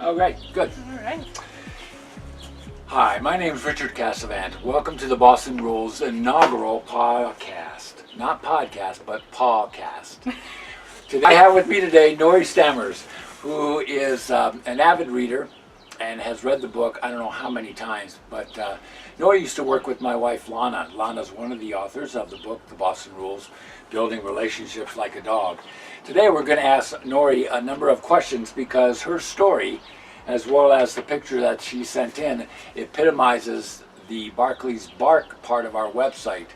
Okay, good. All right. Hi, my name is Richard Cassavant. Welcome to the Boston Rules inaugural podcast. Not podcast, but Paw'dcast. Today, I have with me today Nory Stammers, who is an avid reader and has read the book I don't know how many times, but Nory used to work with my wife Lana. Lana's one of the authors of the book, The Boston Rules, Building Relationships Like a Dog. Today we're going to ask Nory a number of questions because her story, as well as the picture that she sent in, epitomizes the Barclay's Bark part of our website.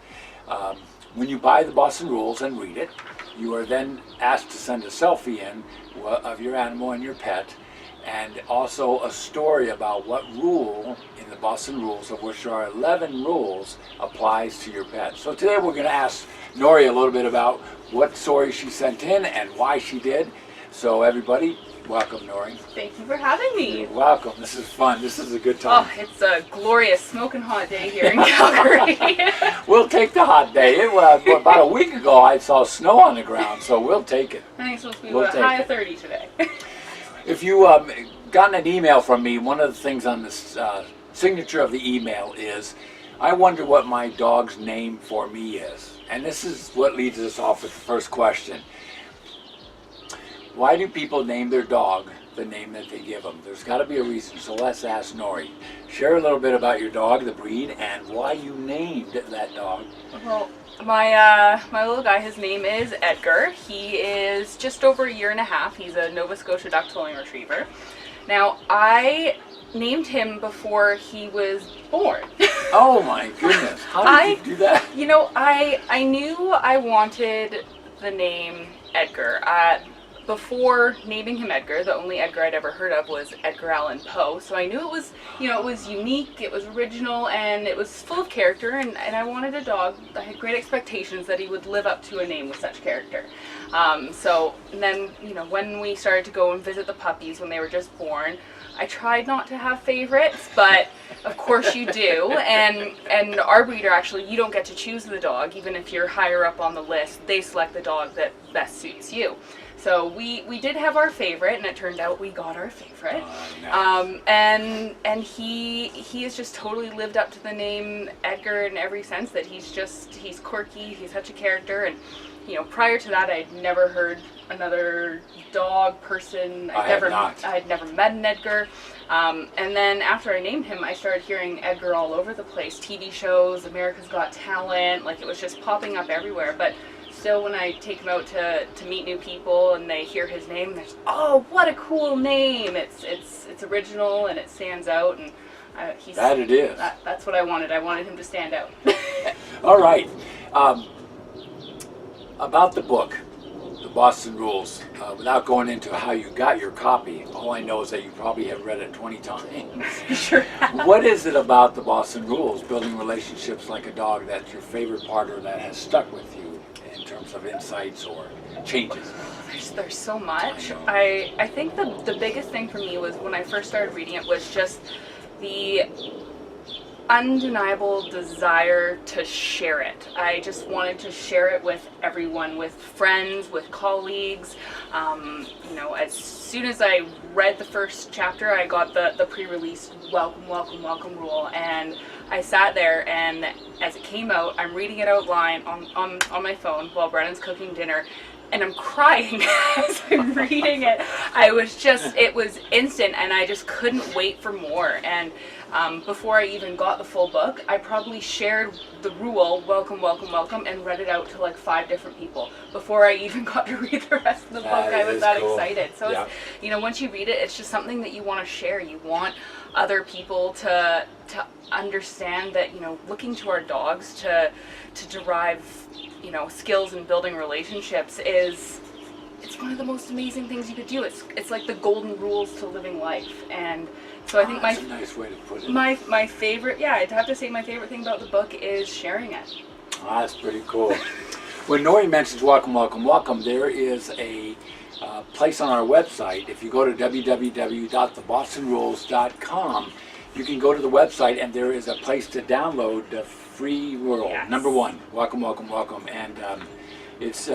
When you buy the Boston Rules and read it, you are then asked to send a selfie in of your animal and your pet, and also a story about what rule in the Boston Rules, of which there are 11 rules, applies to your pet. So today we're going to ask Nory a little bit about what story she sent in and why she did. So everybody, welcome, Nory. Thank you for having me. You're welcome. This is fun. This is a good time. Oh, it's a glorious smoking hot day here in Calgary. We'll take the hot day. About a week ago, I saw snow on the ground, so we'll take it. I think it's supposed to be a high of 30 today. If you gotten an email from me, one of the things on this signature of the email is, I wonder what my dog's name for me is. And this is what leads us off with the first question. Why do people name their dog the name that they give them? There's got to be a reason, so let's ask Nory. Share a little bit about your dog, the breed, and why you named that dog. Well, my little guy, his name is Edgar. He is just over a year and a half. He's a Nova Scotia duck-tolling retriever. Now, I named him before he was born. Oh my goodness, how did you do that? You know, I knew I wanted the name Edgar. Before naming him Edgar, the only Edgar I'd ever heard of was Edgar Allan Poe. So I knew it was, it was unique, it was original, and it was full of character, and I wanted a dog. I had great expectations that he would live up to a name with such character. So and then, when we started to go and visit the puppies when they were just born, I tried not to have favorites, but of course you do. And our breeder, actually, you don't get to choose the dog, even if you're higher up on the list. They select the dog that best suits you. So we did have our favorite, and it turned out we got our favorite. Nice. And he has just totally lived up to the name Edgar in every sense. That he's quirky, he's such a character, and prior to that I'd never heard another dog person. I had never met an Edgar. And then after I named him, I started hearing Edgar all over the place. TV shows, America's Got Talent, like it was just popping up everywhere. But still, when I take him out to meet new people and they hear his name, they're just, oh, what a cool name! It's original and it stands out, and that it is. That's what I wanted. I wanted him to stand out. All right. About the book, The Boston Rules, without going into how you got your copy, all I know is that you probably have read it 20 times. Sure. What is it about The Boston Rules, Building Relationships Like a Dog, that's your favorite part or that has stuck with you in terms of insights or changes? There's so much. I think the biggest thing for me was when I first started reading it was just the undeniable desire to share it. I just wanted to share it with everyone, with friends, with colleagues. As soon as I read the first chapter, I got the pre-release welcome rule, and I sat there, and as it came out, I'm reading it out loud on my phone while Brennan's cooking dinner, and I'm crying as I'm reading it. It was instant, and I just couldn't wait for more. And before I even got the full book, I probably shared the rule, welcome, and read it out to like 5 different people before I even got to read the rest of the book. I was that excited. So yeah. It's, once you read it, it's just something that you want to share. You want other people to understand that, looking to our dogs to derive, skills in building relationships it's one of the most amazing things you could do. It's like the golden rules to living life. And so I think that's a nice way to put it. My favorite, I'd have to say my favorite thing about the book is sharing it. That's pretty cool. When Nory mentions welcome, there is a place on our website. If you go to www.thebostonrules.com, you can go to the website and there is a place to download the free rule. Yes. Number 1, welcome. And it's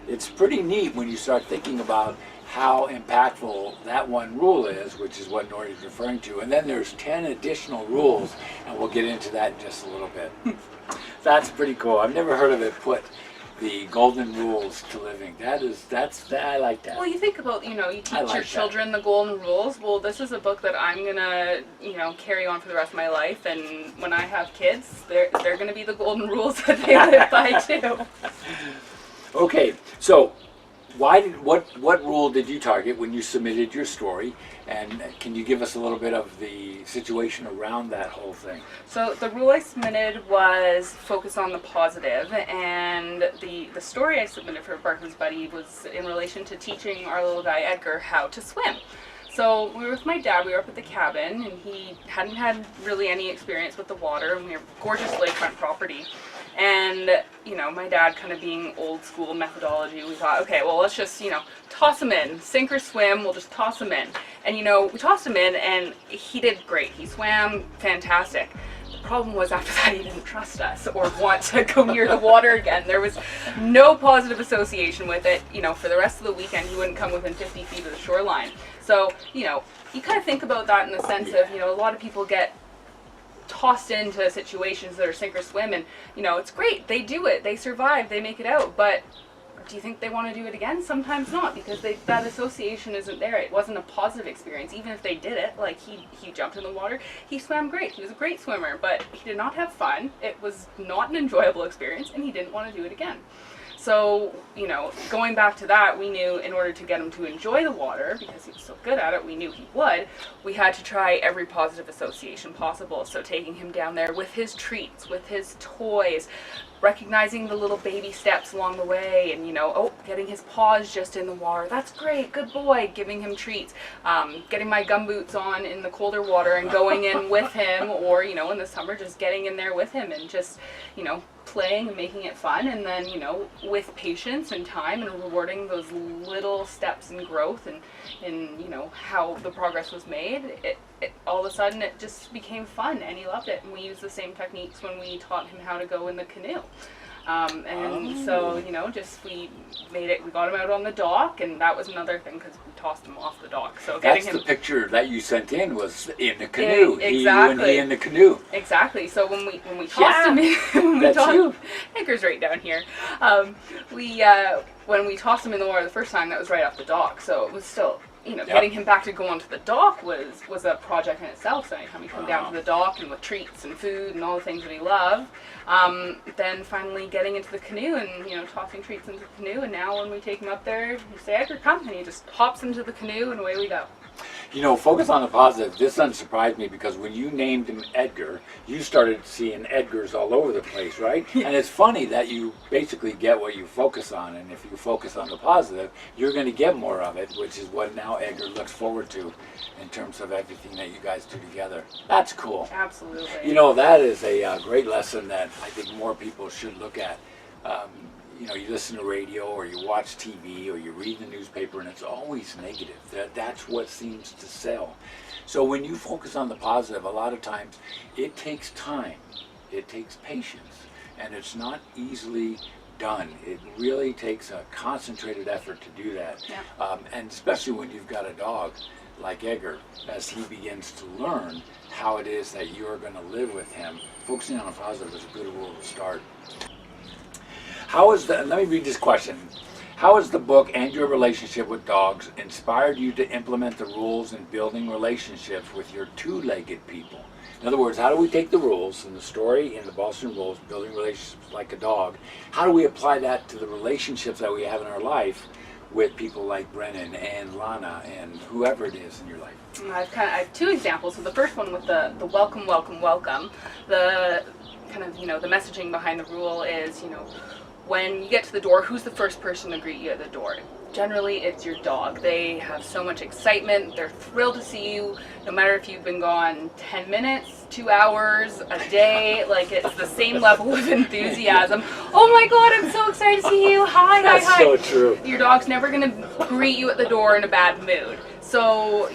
it's pretty neat when you start thinking about how impactful that one rule is, which is what Nory is referring to. And then there's 10 additional rules, and we'll get into that in just a little bit. That's pretty cool. I've never heard of it put the golden rules to living. I like that. Well, you think about, you teach like your that. children the golden rules. Well, this is a book that I'm gonna, carry on for the rest of my life, and when I have kids, they're gonna be the golden rules that they live by too. Okay, so what rule did you target when you submitted your story, and can you give us a little bit of the situation around that whole thing? So the rule I submitted was focus on the positive, and the story I submitted for Barkman's Buddy was in relation to teaching our little guy Edgar how to swim. So we were with my dad, we were up at the cabin, and he hadn't had really any experience with the water, and we have gorgeous lakefront property. And, my dad kind of being old school methodology, we thought, okay, well, let's just, toss him in. Sink or swim, we'll just toss him in. And, we tossed him in, and he did great. He swam fantastic. The problem was after that he didn't trust us or want to go near the water again. There was no positive association with it. For the rest of the weekend, he wouldn't come within 50 feet of the shoreline. So, you kind of think about that in the sense of, a lot of people get tossed into situations that are sink or swim, and it's great, they do it, they survive, they make it out, but do you think they want to do it again? Sometimes not, because that association isn't there. It wasn't a positive experience. Even if they did it, like he jumped in the water, he swam great, he was a great swimmer, but he did not have fun, it was not an enjoyable experience, and he didn't want to do it again. So, going back to that, we knew in order to get him to enjoy the water, because he was so good at it, we knew he would, we had to try every positive association possible. So taking him down there with his treats, with his toys, recognizing the little baby steps along the way, and getting his paws just in the water, that's great, good boy, giving him treats, getting my gumboots on in the colder water and going in with him, or in the summer just getting in there with him and just playing and making it fun, and then with patience and time and rewarding those little steps in growth and how the progress was made, it all of a sudden it just became fun, and he loved it. And we used the same techniques when we taught him how to go in the canoe. So we made it. We got him out on the dock, and that was another thing because we tossed him off the dock. So that's the picture that you sent in was in the canoe. Exactly. He in the canoe. Exactly. So when we tossed him in, Edgar's right down here. When we tossed him in the water the first time, that was right off the dock. So it was still. Getting him back to go onto the dock was a project in itself. So anytime he come down to the dock and with treats and food and all the things that he loved, then finally getting into the canoe and tossing treats into the canoe. And now when we take him up there, we say, Edgar, come, and he just hops into the canoe and away we go. Focus on the positive. This doesn't surprise me because when you named him Edgar, you started seeing Edgars all over the place, right? And it's funny that you basically get what you focus on, and if you focus on the positive, you're going to get more of it, which is what now Edgar looks forward to in terms of everything that you guys do together. That's cool. Absolutely. That is a great lesson that I think more people should look at. You listen to radio or you watch TV or you read the newspaper and it's always negative. That's what seems to sell. So when you focus on the positive, a lot of times it takes time, it takes patience, and it's not easily done. It really takes a concentrated effort to do that. Yeah. And especially when you've got a dog like Edgar, as he begins to learn how it is that you're going to live with him, focusing on the positive is a good rule to start. Let me read this question. How has the book and your relationship with dogs inspired you to implement the rules in building relationships with your two-legged people? In other words, how do we take the rules in the story, in the Boston rules, building relationships like a dog, how do we apply that to the relationships that we have in our life with people like Brennan and Lana and whoever it is in your life? I have two examples. So the first one with the welcome, welcome, welcome. The kind of, the messaging behind the rule is, when you get to the door, who's the first person to greet you at the door? Generally, it's your dog. They have so much excitement. They're thrilled to see you, no matter if you've been gone 10 minutes, 2 hours, a day. Like, it's the same level of enthusiasm. Oh my God, I'm so excited to see you. Hi, hi, hi. That's so true. Your dog's never going to greet you at the door in a bad mood. So,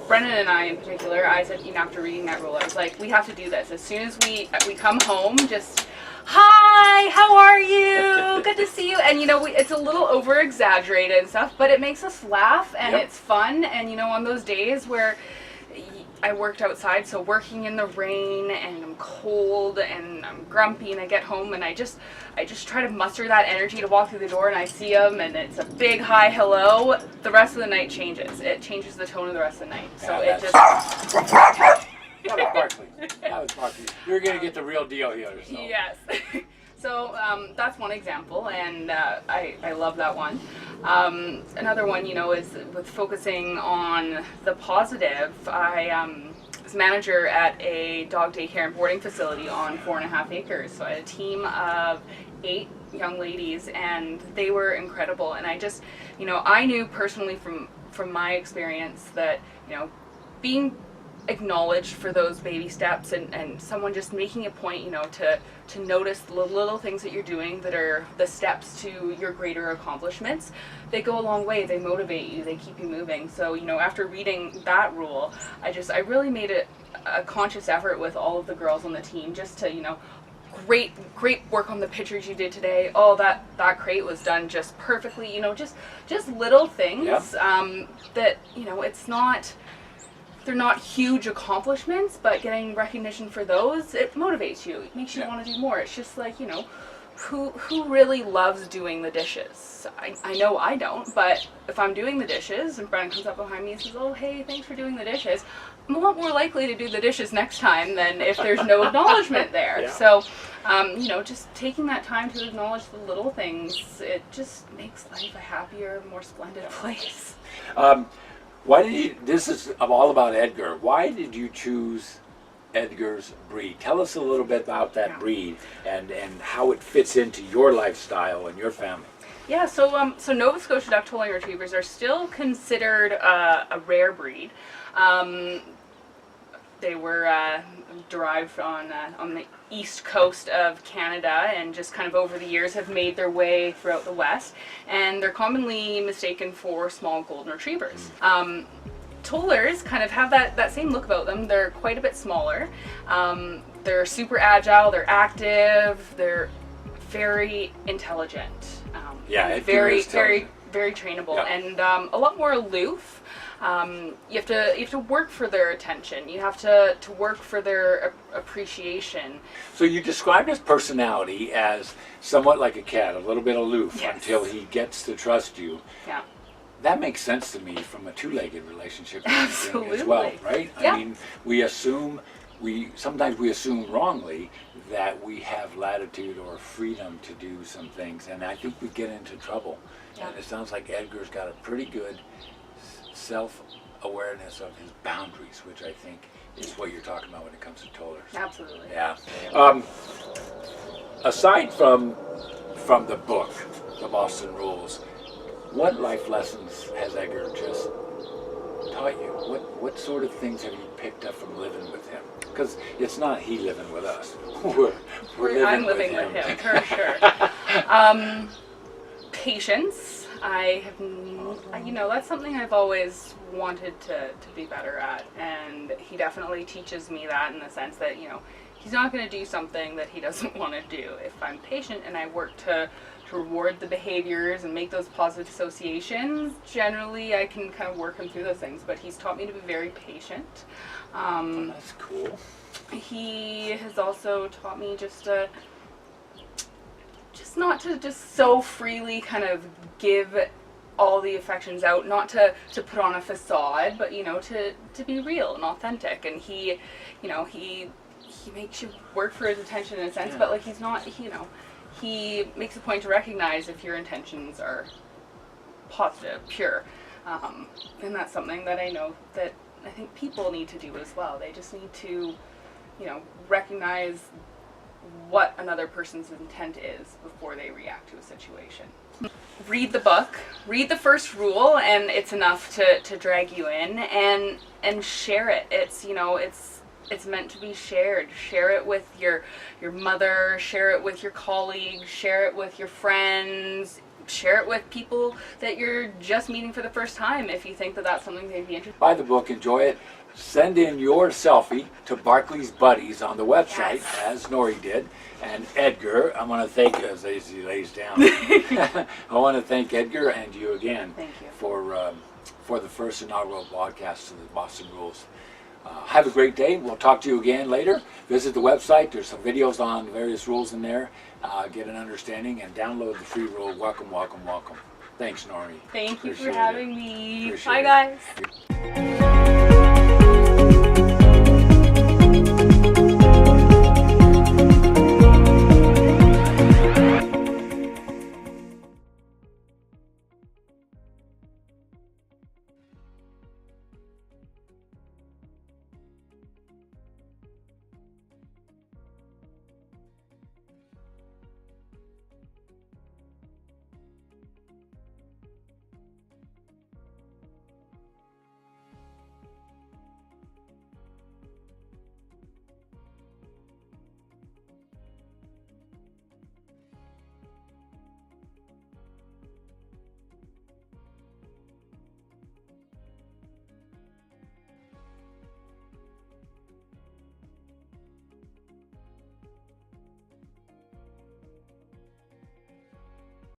Brennan and I in particular, I said, after reading that rule, I was like, we have to do this. As soon as we come home, just hi, how are you? Good to see you. And it's a little over exaggerated and stuff, but it makes us laugh and it's fun. And on those days where I worked outside, so working in the rain and I'm cold and I'm grumpy and I get home and I just try to muster that energy to walk through the door and I see them and it's a big hi hello. The rest of the night changes. It changes the tone of the rest of the night. So it just... That was Barkley. That was Barkley. You're going to get the real deal here. So. Yes. So that's one example, and I love that one. Another one, is with focusing on the positive. I was manager at a dog daycare and boarding facility on 4.5 acres. So I had a team of 8 young ladies, and they were incredible. And I just, I knew personally from my experience that, being acknowledged for those baby steps and someone just making a point, to notice the little things that you're doing that are the steps to your greater accomplishments, they go a long way. They motivate you, they keep you moving. So after reading that rule, I really made it a conscious effort with all of the girls on the team just to great work on the pictures you did today. Oh, that crate was done just perfectly. Just little things. That it's not, they're not huge accomplishments, but getting recognition for those, it motivates you. It makes you want to do more. It's just like, who really loves doing the dishes? I know I don't, but if I'm doing the dishes and Brennan comes up behind me and says, oh, hey, thanks for doing the dishes, I'm a lot more likely to do the dishes next time than if there's no acknowledgement there. So, just taking that time to acknowledge the little things, it just makes life a happier, more splendid place. Why did you, this is all about Edgar, why did you choose Edgar's breed? Tell us a little bit about that breed and how it fits into your lifestyle and your family. Yeah, so Nova Scotia duck tolling retrievers are still considered a rare breed. They were derived on the east coast of Canada and just kind of over the years have made their way throughout the west, and they're commonly mistaken for small golden retrievers. Tollers kind of have that same look about them. They're quite a bit smaller. They're super agile, they're active, they're very intelligent. Very trainable, and a lot more aloof. You have to work for their attention. You have to work for their appreciation. So you described his personality as somewhat like a cat, a little bit aloof until he gets to trust you. Yeah. That makes sense to me from a two-legged relationship Absolutely. as well, right? Yeah. I mean, sometimes we assume wrongly that we have latitude or freedom to do some things, and I think we get into trouble. Yeah. And it sounds like Edgar's got a pretty good self-awareness of his boundaries, which I think is what you're talking about when it comes to tollers. Absolutely. Yeah. Aside from the book, The Boston Rules, what life lessons has Edgar just taught you? What sort of things have you picked up from living with him? Because it's not he living with us. I'm living with him for sure. Patience. I have, that's something I've always wanted to be better at, and he definitely teaches me that in the sense that, he's not going to do something that he doesn't want to do. If I'm patient and I work to reward the behaviors and make those positive associations, generally I can kind of work him through those things, but he's taught me to be very patient. That's cool. He has also taught me just not to just so freely kind of give all the affections out, not to put on a facade, but to be real and authentic. And he makes you work for his attention in a sense, but like he's not, he makes a point to recognize if your intentions are positive, pure, and that's something that I know that I think people need to do as well. They just need to, recognize what another person's intent is before they react to a situation. Read the book, read the first rule, and it's enough to drag you in, and share it. It's meant to be shared. Share it with your mother, share it with your colleagues, share it with your friends, share it with people that you're just meeting for the first time if you think that that's something they'd be interested in. Buy the book, enjoy it. Send in your selfie to Barclay's Buddies on the website, Yes. as Nory did. And Edgar, I want to thank you as he lays down. I want to thank Edgar and you again Thank you. for the first inaugural podcast of the Boston Rules. Have a great day. We'll talk to you again later. Visit the website. There's some videos on various rules in there. Get an understanding and download the free rule. Welcome, welcome, welcome. Thanks, Nory. Thank you for Appreciate it. having me. Appreciate Bye, it. guys.